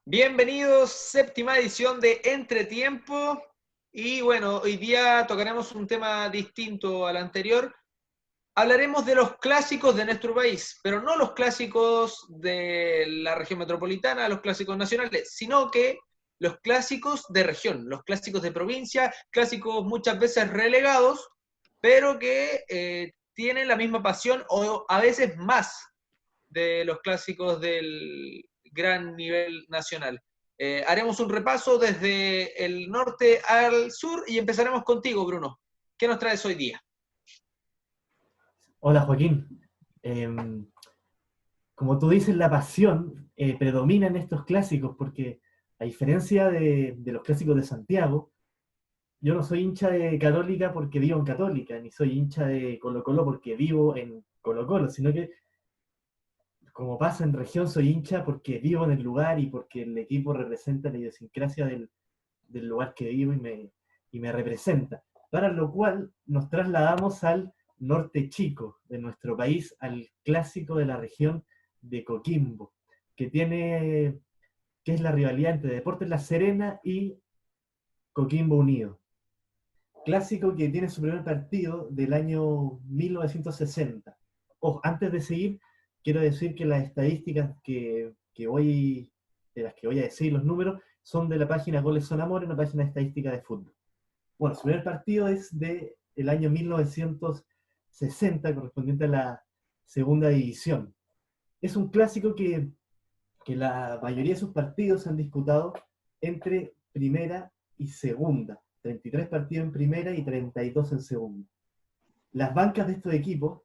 Bienvenidos, séptima edición de Entretiempo. Y bueno, hoy día tocaremos un tema distinto al anterior. Hablaremos de los clásicos de nuestro país, pero no los clásicos de la región metropolitana, los clásicos nacionales, sino que los clásicos de región, los clásicos de provincia, clásicos muchas veces relegados, pero que tienen la misma pasión o a veces más de los clásicos del gran nivel nacional. Haremos un repaso desde el norte al sur y empezaremos contigo, Bruno. ¿Qué nos traes hoy día? Hola Joaquín. Em, Como tú dices, la pasión predomina en estos clásicos porque a diferencia de los clásicos de Santiago, yo no soy hincha de Católica porque vivo en Católica, ni soy hincha de Colo Colo porque vivo en Colo Colo, sino que como pasa en región soy hincha porque vivo en el lugar y porque el equipo representa la idiosincrasia del lugar que vivo y me representa. Para lo cual nos trasladamos al norte chico de nuestro país, al clásico de la región de Coquimbo, que tiene, que es la rivalidad entre Deportes La Serena y Coquimbo Unido. Clásico que tiene su primer partido del año 1960. Ojo, antes de seguir, quiero decir que las estadísticas de las que voy a decir, los números, son de la página Goles Son Amor, una página estadística de fútbol. Bueno, su primer partido es del año 1960, correspondiente a la segunda división. Es un clásico que la mayoría de sus partidos se han disputado entre primera y segunda. 33 partidos en primera y 32 en segunda. Las bancas de estos equipos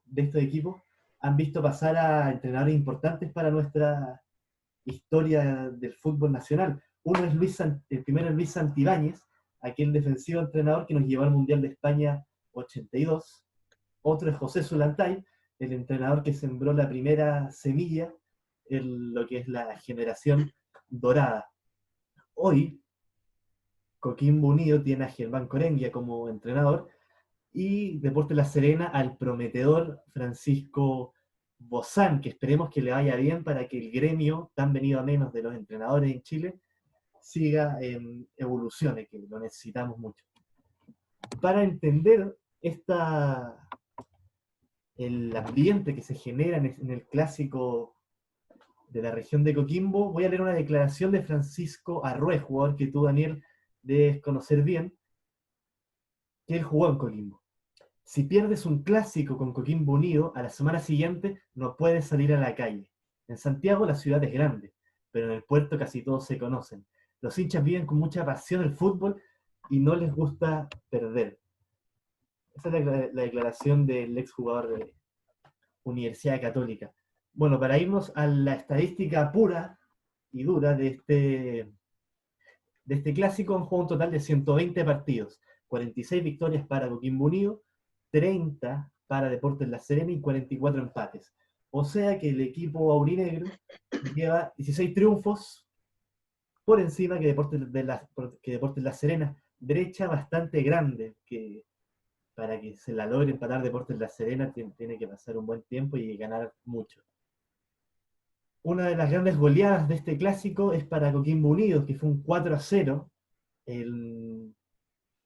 han visto pasar a entrenadores importantes para nuestra historia del fútbol nacional. El primero es Luis Santibáñez, aquel defensivo entrenador que nos llevó al Mundial de España 82. Otro es José Zulantay, el entrenador que sembró la primera semilla en lo que es la generación dorada. Hoy, Coquimbo Unido tiene a Germán Corenguia como entrenador y Deportes La Serena al prometedor Francisco Bozán, que esperemos que le vaya bien para que el gremio, tan venido a menos de los entrenadores en Chile, siga en evoluciones, que lo necesitamos mucho. Para entender el ambiente que se genera en el clásico de la región de Coquimbo, voy a leer una declaración de Francisco Arrué, jugador que tú, Daniel, debes conocer bien, que él jugó en Coquimbo. Si pierdes un clásico con Coquimbo Unido, a la semana siguiente no puedes salir a la calle. En Santiago la ciudad es grande, pero en el puerto casi todos se conocen. Los hinchas viven con mucha pasión el fútbol y no les gusta perder. Esa es la declaración del exjugador de Universidad Católica. Bueno, para irnos a la estadística pura y dura de este clásico, han jugado un total de 120 partidos, 46 victorias para Coquimbo Unido, 30 para Deportes La Serena y 44 empates. O sea que el equipo aurinegro lleva 16 triunfos por encima que Deportes La Serena. Brecha bastante grande, que para que se la logre empatar Deportes La Serena tiene que pasar un buen tiempo y ganar mucho. Una de las grandes goleadas de este clásico es para Coquimbo Unidos, que fue un 4-0 en,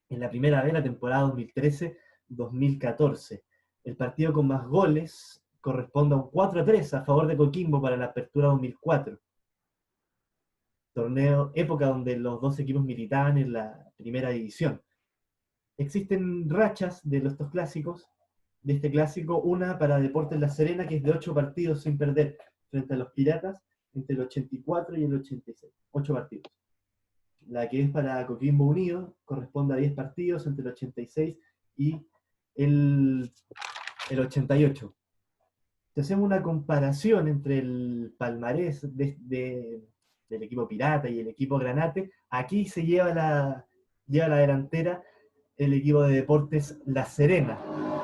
en la primera vez, la temporada 2013-2014. El partido con más goles corresponde a un 4-3 a favor de Coquimbo para la apertura 2004. Torneo, época donde los dos equipos militaban en la primera división. Existen rachas de estos clásicos, de este clásico, una para Deportes La Serena, que es de 8 partidos sin perder frente a los Piratas entre el 84 y el 86. 8 partidos. La que es para Coquimbo Unido corresponde a 10 partidos entre el 86 y el, el 88. Si hacemos una comparación entre el palmarés del equipo Pirata y el equipo Granate, aquí se lleva la delantera el equipo de Deportes La Serena,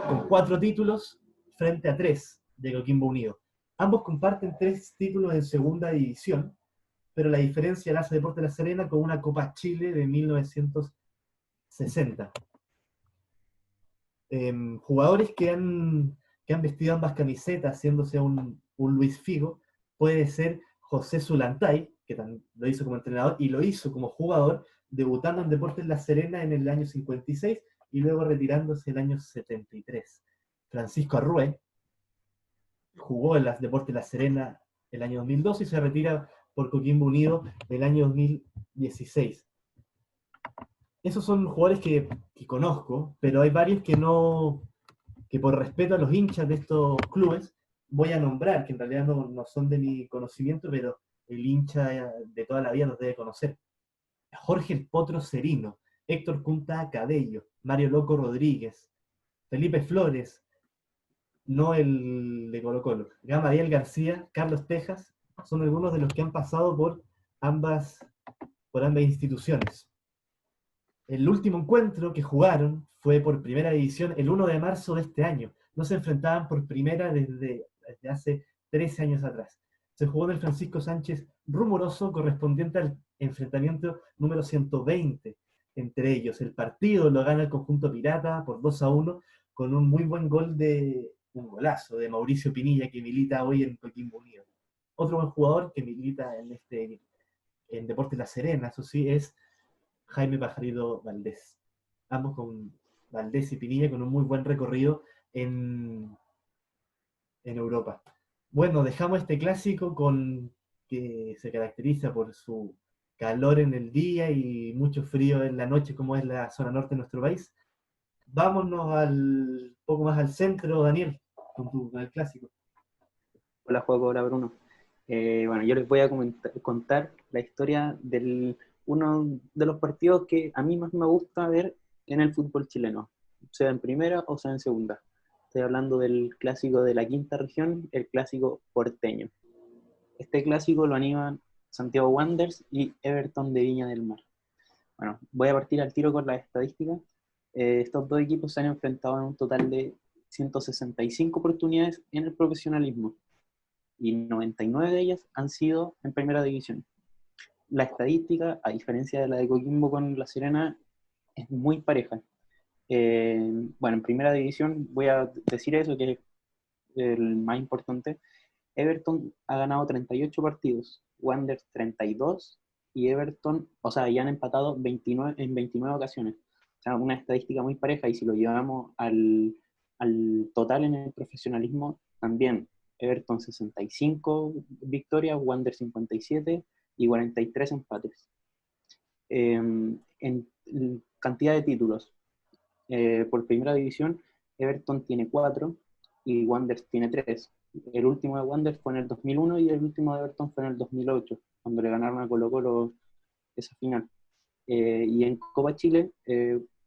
con 4 títulos frente a 3 de Coquimbo Unido. Ambos comparten 3 títulos en segunda división, pero la diferencia la hace Deportes La Serena con una Copa Chile de 1960. Jugadores que han vestido ambas camisetas, haciéndose un Luis Figo, puede ser José Zulantay, que lo hizo como entrenador y lo hizo como jugador, debutando en Deportes La Serena en el año 56 y luego retirándose en el año 73. Francisco Arrué jugó en las Deportes La Serena el año 2002 y se retira por Coquimbo Unido el año 2016. Esos son jugadores que conozco, pero hay varios que por respeto a los hinchas de estos clubes voy a nombrar, que en realidad no son de mi conocimiento, pero el hincha de toda la vida los debe conocer. Jorge el Potro Cerino, Héctor Cunta Cadello, Mario Loco Rodríguez, Felipe Flores, no el de Colo Colo, Gamadiel García, Carlos Tejas, son algunos de los que han pasado por ambas instituciones. El último encuentro que jugaron fue por primera división el 1 de marzo de este año. No se enfrentaban por primera desde hace 13 años atrás. Se jugó en el Francisco Sánchez Rumoroso, correspondiente al enfrentamiento número 120 entre ellos. El partido lo gana el conjunto pirata por 2-1 con un muy buen un golazo de Mauricio Pinilla, que milita hoy en Coquimbo Unido. Otro buen jugador que milita en Deportes La Serena, eso sí, es Jaime Pajarito Valdés. Ambos con Valdés y Pinilla con un muy buen recorrido en Europa. Bueno, dejamos este clásico que se caracteriza por su calor en el día y mucho frío en la noche, como es la zona norte de nuestro país. Vámonos poco más al centro, Daniel, con el clásico. Hola, Juego, hola, Bruno. Bueno, yo les voy a contar la historia de uno de los partidos que a mí más me gusta ver en el fútbol chileno, sea en primera o sea en segunda. Estoy hablando del clásico de la quinta región, el clásico porteño. Este clásico lo animan Santiago Wanderers y Everton de Viña del Mar. Bueno, voy a partir al tiro con las estadísticas. Estos dos equipos se han enfrentado en un total de 165 oportunidades en el profesionalismo y 99 de ellas han sido en primera división. La estadística, a diferencia de la de Coquimbo con La Serena, es muy pareja. Bueno, en primera división voy a decir eso, que es el más importante. Everton ha ganado 38 partidos, Wanderers 32 y Everton, o sea, ya han empatado 29, en 29 ocasiones. O sea, una estadística muy pareja, y si lo llevamos al total en el profesionalismo, también Everton 65 victorias, Wanderers 57 y 43 empates. En cantidad de títulos, por primera división, Everton tiene 4 y Wanderers tiene 3. El último de Wanderers fue en el 2001 y el último de Everton fue en el 2008, cuando le ganaron a Colo Colo esa final. Y en Copa Chile,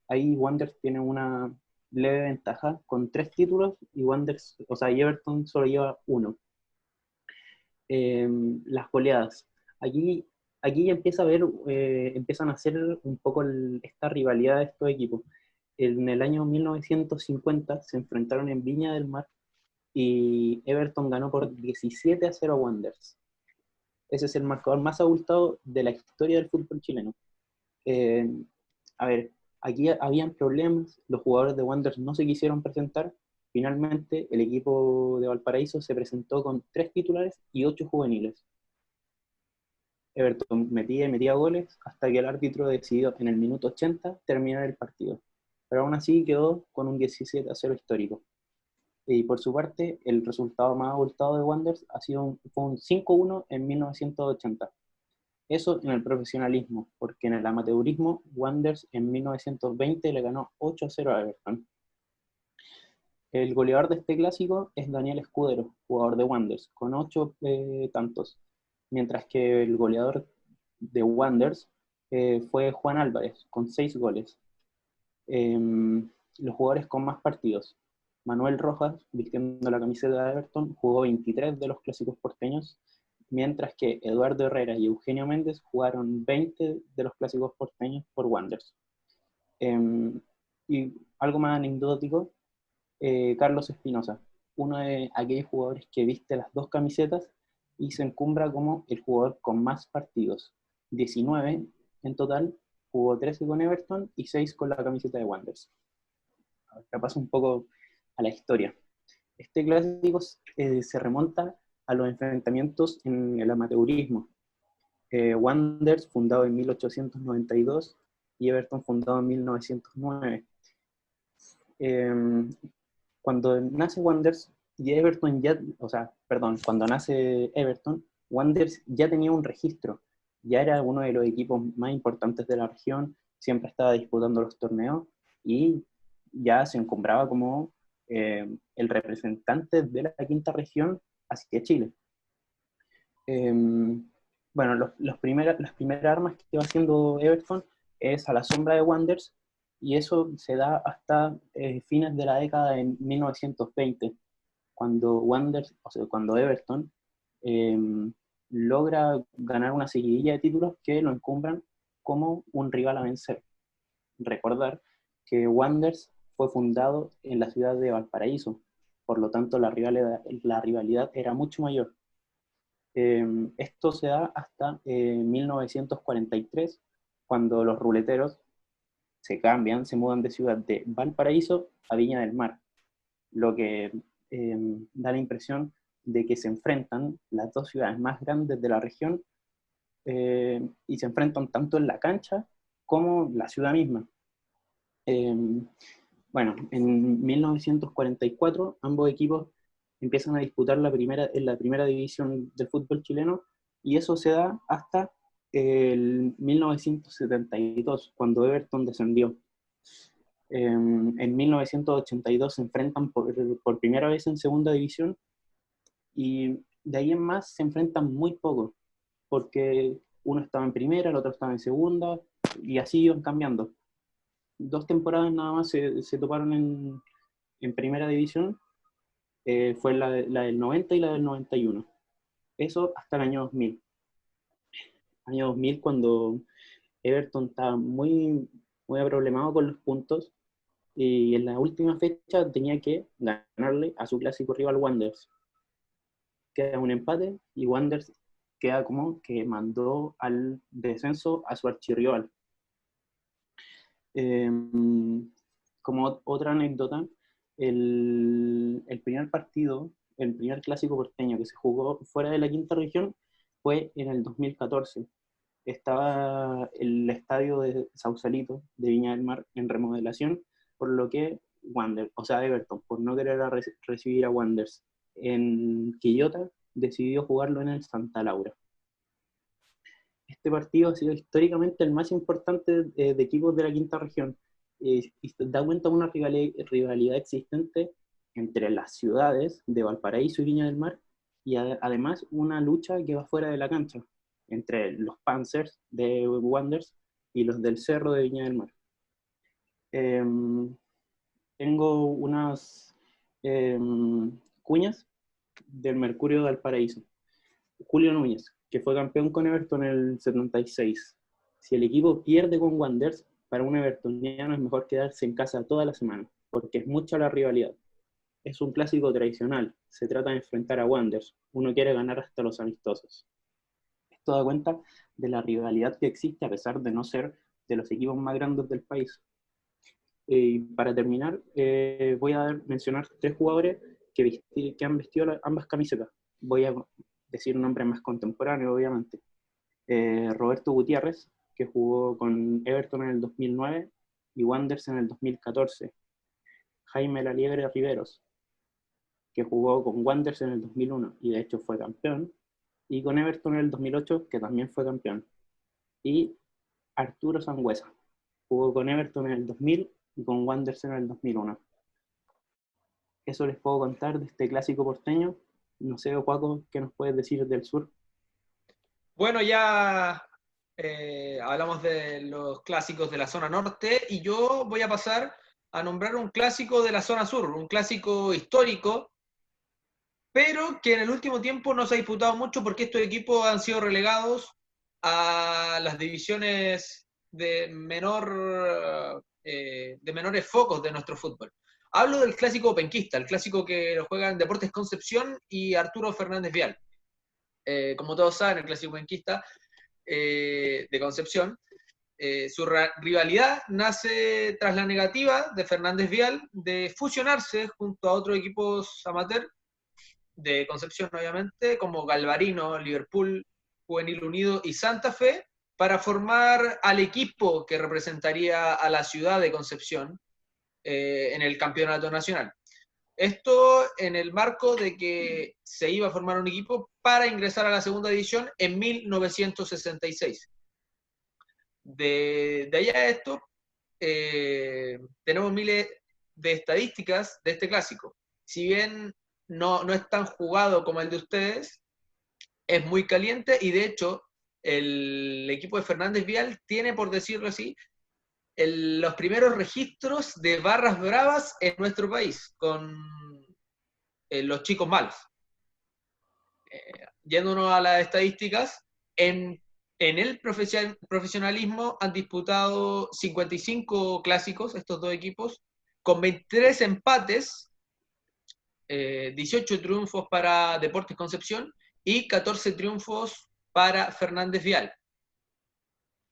ahí Wanderers tiene una leve ventaja con 3 títulos y Wanderers, o sea, y Everton solo lleva 1. Las goleadas. Aquí empieza a ver, empiezan a hacer un poco esta rivalidad de estos equipos. En el año 1950 se enfrentaron en Viña del Mar y Everton ganó por 17-0 a Wanderers. Ese es el marcador más abultado de la historia del fútbol chileno. A ver, aquí habían problemas, los jugadores de Wanderers no se quisieron presentar. Finalmente, el equipo de Valparaíso se presentó con 3 titulares y 8 juveniles. Everton metía goles hasta que el árbitro decidió en el minuto 80 terminar el partido. Pero aún así quedó con un 17-0 histórico. Y por su parte, el resultado más abultado de Wanderers fue un 5-1 en 1980. Eso en el profesionalismo, porque en el amateurismo, Wanderers en 1920 le ganó 8-0 a Everton. El goleador de este clásico es Daniel Escudero, jugador de Wanderers, con 8 tantos, mientras que el goleador de Wanderers fue Juan Álvarez, con 6 goles. Los jugadores con más partidos. Manuel Rojas, vistiendo la camiseta de Everton, jugó 23 de los clásicos porteños, mientras que Eduardo Herrera y Eugenio Méndez jugaron 20 de los clásicos porteños por Wanderers. Y algo más anecdótico, Carlos Espinosa, uno de aquellos jugadores que viste las 2 camisetas y se encumbra como el jugador con más partidos, 19 en total, jugó 13 con Everton y 6 con la camiseta de Wanderers. Ahora paso un poco a la historia. Este clásico se remonta a los enfrentamientos en el amateurismo. Wanderers, fundado en 1892, y Everton, fundado en 1909. Cuando nace Wanderers y Everton cuando nace Everton, Wanderers ya tenía un registro, ya era uno de los equipos más importantes de la región, siempre estaba disputando los torneos y ya se encumbraba como el representante de la quinta región hacia Chile. Bueno, las primeras armas que va haciendo Everton es a la sombra de Wanderers, y eso se da hasta fines de la década de 1920, cuando cuando Everton logra ganar una seguidilla de títulos que lo encumbran como un rival a vencer. Recordar que Wanderers fue fundado en la ciudad de Valparaíso, por lo tanto la rivalidad era mucho mayor. Esto se da hasta 1943, cuando los ruleteros se mudan de ciudad de Valparaíso a Viña del Mar, lo que da la impresión de que se enfrentan las dos ciudades más grandes de la región, y se enfrentan tanto en la cancha como la ciudad misma. Bueno, en 1944 ambos equipos empiezan a disputar en la primera división del fútbol chileno, y eso se da hasta el 1972, cuando Everton descendió. En 1982 se enfrentan por primera vez en segunda división, y de ahí en más se enfrentan muy poco, porque uno estaba en primera, el otro estaba en segunda, y así iban cambiando. 2 temporadas nada más se toparon en primera división, fue la del 90 y la del 91. Eso hasta el año 2000. Año 2000, cuando Everton estaba muy, muy problemado con los puntos, y en la última fecha tenía que ganarle a su clásico rival Wanderers. Queda un empate y Wanderers queda como que mandó al descenso a su archirrival. Como otra anécdota, el primer clásico porteño que se jugó fuera de la quinta región fue en el 2014. Estaba el estadio de Sausalito, de Viña del Mar, en remodelación, por lo que Everton, por no querer recibir a Wanderers en Quillota, decidió jugarlo en el Santa Laura. Este partido ha sido históricamente el más importante de equipos de la quinta región, y da cuenta de una rivalidad existente entre las ciudades de Valparaíso y Viña del Mar, y además una lucha que va fuera de la cancha, entre los Panzers de Wanderers y los del Cerro de Viña del Mar. Tengo unas cuñas del Mercurio de Valparaíso. Julio Núñez, que fue campeón con Everton en el 76. Si el equipo pierde con Wanderers, para un evertoniano es mejor quedarse en casa toda la semana, porque es mucha la rivalidad. Es un clásico tradicional, se trata de enfrentar a Wanderers, uno quiere ganar hasta los amistosos. Esto da cuenta de la rivalidad que existe a pesar de no ser de los equipos más grandes del país. Y para terminar, voy a mencionar 3 jugadores que han vestido ambas camisetas. Voy a decir un nombre más contemporáneo, obviamente. Roberto Gutiérrez, que jugó con Everton en el 2009 y Wanderers en el 2014. Jaime La Liebre Riveros, que jugó con Wanderers en el 2001 y de hecho fue campeón, y con Everton en el 2008, que también fue campeón. Y Arturo Sangüesa, jugó con Everton en el 2000 y con Wanderers en el 2001. Eso les puedo contar de este clásico porteño. No sé, Paco, ¿qué nos puedes decir del sur? Bueno, ya hablamos de los clásicos de la zona norte, y yo voy a pasar a nombrar un clásico de la zona sur, un clásico histórico, pero que en el último tiempo no se ha disputado mucho porque estos equipos han sido relegados a las divisiones de menores focos de nuestro fútbol. Hablo del clásico penquista, el clásico que lo juegan Deportes Concepción y Arturo Fernández Vial. Como todos saben, el clásico penquista de Concepción, su rivalidad nace tras la negativa de Fernández Vial de fusionarse junto a otros equipos amateur de Concepción, obviamente, como Galvarino, Liverpool, Juvenil Unido y Santa Fe para formar al equipo que representaría a la ciudad de Concepción en el campeonato nacional. Esto en el marco de que se iba a formar un equipo para ingresar a la segunda división en 1966. De allá a esto, tenemos miles de estadísticas de este clásico. Si bien no es tan jugado como el de ustedes, es muy caliente y de hecho el equipo de Fernández Vial tiene, por decirlo así, los primeros registros de barras bravas en nuestro país, con los chicos malos. Yéndonos a las estadísticas, en el profesionalismo han disputado 55 clásicos estos dos equipos, con 23 empates, 18 triunfos para Deportes Concepción y 14 triunfos para Fernández Vial.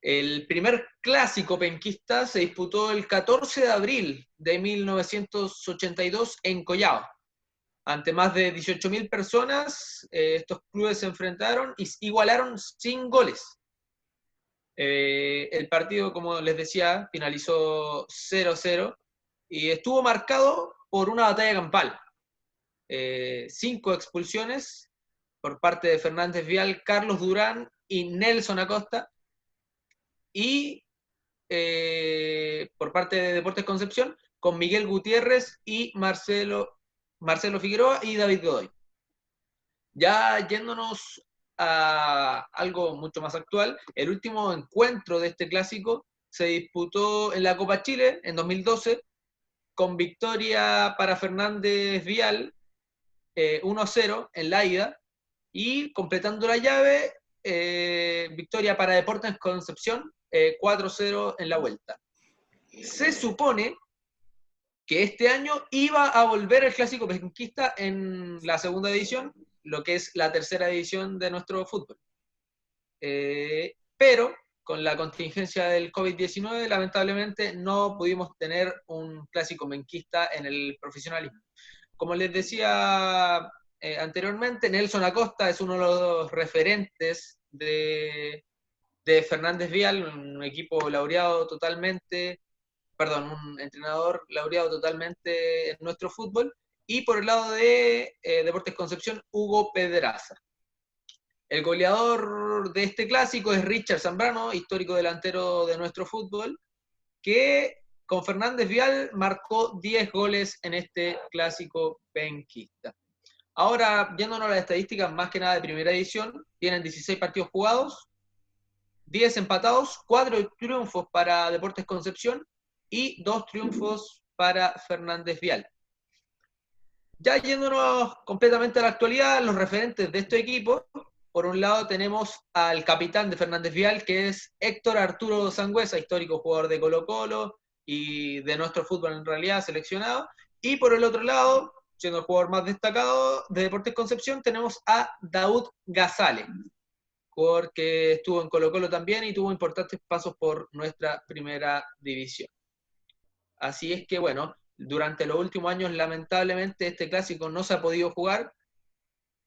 El primer clásico penquista se disputó el 14 de abril de 1982 en Collao. Ante más de 18.000 personas, estos clubes se enfrentaron y igualaron sin goles. El partido, como les decía, finalizó 0-0 y estuvo marcado por una batalla campal. 5 expulsiones por parte de Fernández Vial, Carlos Durán y Nelson Acosta, y por parte de Deportes Concepción, con Miguel Gutiérrez y Marcelo Figueroa y David Godoy. Ya yéndonos a algo mucho más actual, el último encuentro de este clásico se disputó en la Copa Chile en 2012, con victoria para Fernández Vial 1-0 en la ida, y completando la llave, victoria para Deportes Concepción 4-0 en la vuelta. Se supone que este año iba a volver el clásico penquista en la segunda división, lo que es la tercera división de nuestro fútbol. Pero con la contingencia del COVID-19, lamentablemente no pudimos tener un clásico penquista en el profesionalismo. Como les decía anteriormente, Nelson Acosta es uno de los referentes de Fernández Vial, un equipo laureado totalmente, un entrenador laureado totalmente en nuestro fútbol, y por el lado de Deportes Concepción, Hugo Pedraza. El goleador de este clásico es Richard Zambrano, histórico delantero de nuestro fútbol, que con Fernández Vial marcó 10 goles en este clásico penquista. Ahora, yéndonos a las estadísticas más que nada de primera edición, tienen 16 partidos jugados, 10 empatados, 4 triunfos para Deportes Concepción y 2 triunfos para Fernández Vial. Ya yéndonos completamente a la actualidad, los referentes de este equipo, por un lado tenemos al capitán de Fernández Vial, que es Héctor Arturo Sangüesa, histórico jugador de Colo-Colo y de nuestro fútbol en realidad seleccionado, y por el otro lado, siendo el jugador más destacado de Deportes Concepción, tenemos a Daud Gazale, jugador que estuvo en Colo-Colo también y tuvo importantes pasos por nuestra primera división. Así es que, bueno, durante los últimos años, lamentablemente, este clásico no se ha podido jugar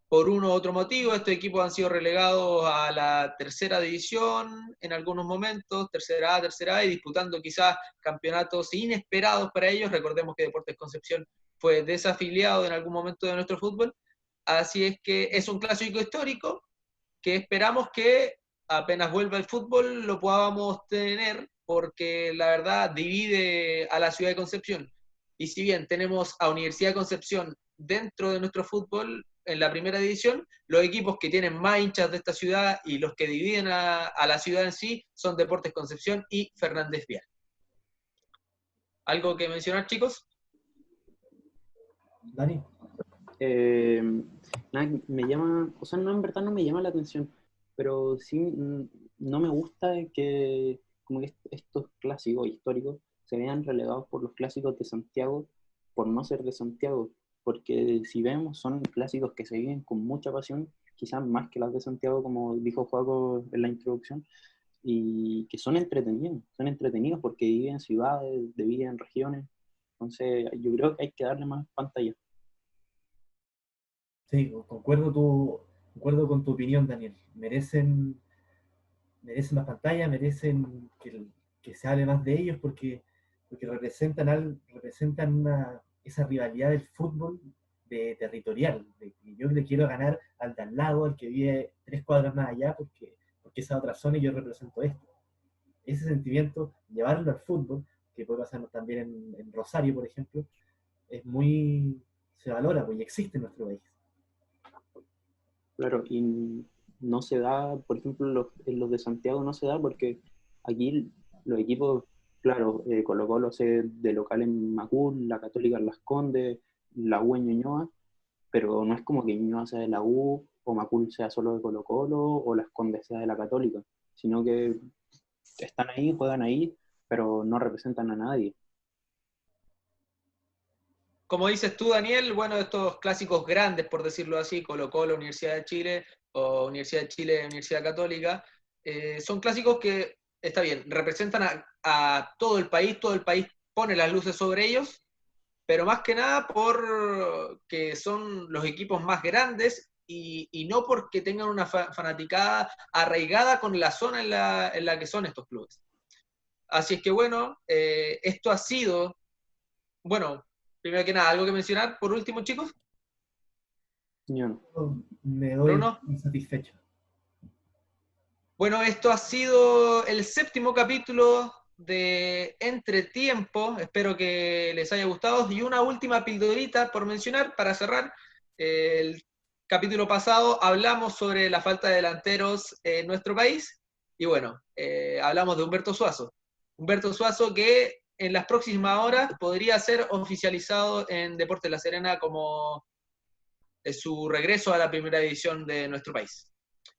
por uno u otro motivo. Estos equipos han sido relegados a la tercera división en algunos momentos, tercera A, y disputando quizás campeonatos inesperados para ellos. Recordemos que Deportes Concepción fue desafiliado en algún momento de nuestro fútbol. Así es que es un clásico histórico que esperamos que apenas vuelva el fútbol lo podamos tener, porque la verdad divide a la ciudad de Concepción. Y si bien tenemos a Universidad de Concepción dentro de nuestro fútbol en la primera división, los equipos que tienen más hinchas de esta ciudad y los que dividen a la ciudad en sí son Deportes Concepción y Fernández Vial. ¿Algo que mencionar, chicos? Dani. Nada, me llama, o sea, no, en verdad no me llama la atención, pero sí no me gusta que como que estos clásicos históricos se vean relegados por los clásicos de Santiago por no ser de Santiago, porque si vemos son clásicos que se viven con mucha pasión, quizás más que las de Santiago, como dijo Joaco en la introducción, y que son entretenidos porque viven en ciudades, viven en regiones, entonces yo creo que hay que darle más pantalla. Sí, concuerdo concuerdo con tu opinión, Daniel. Merecen más pantalla, merecen que se hable más de ellos porque representan esa rivalidad del fútbol territorial. De que yo le quiero ganar al de al lado, al que vive 3 cuadras más allá, porque esa otra zona y yo represento esto. Ese sentimiento, llevarlo al fútbol, que puede pasar también en Rosario, por ejemplo, se valora, pues, y existe en nuestro país. Claro, y no se da, por ejemplo, en los de Santiago no se da porque aquí los equipos, claro, Colo-Colo hace de local en Macul, la Católica en Las Condes, la U en Ñuñoa, pero no es como que Ñuñoa sea de la U, o Macul sea solo de Colo-Colo, o Las Condes sea de la Católica, sino que están ahí, juegan ahí, pero no representan a nadie. Como dices tú, Daniel, bueno, estos clásicos grandes, por decirlo así, Colo-Colo, Universidad de Chile, o Universidad de Chile, Universidad Católica, son clásicos que, está bien, representan a todo el país pone las luces sobre ellos, pero más que nada porque son los equipos más grandes y no porque tengan una fanaticada arraigada con la zona en la que son estos clubes. Así es que bueno, esto ha sido, bueno, primero que nada, ¿algo que mencionar por último, chicos? Yo no. Me doy Bruno. insatisfecho. Bueno, esto ha sido el 7º capítulo de Entretiempo. Espero que les haya gustado. Y una última pildorita por mencionar para cerrar. El capítulo pasado hablamos sobre la falta de delanteros en nuestro país. Y bueno, hablamos de Humberto Suazo. Humberto Suazo que en las próximas horas podría ser oficializado en Deportes La Serena como su regreso a la primera división de nuestro país.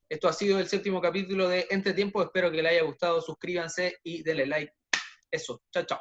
Esto ha sido el 7º capítulo de Entretiempo. Espero que les haya gustado. Suscríbanse y denle like. Eso. Chao, chao.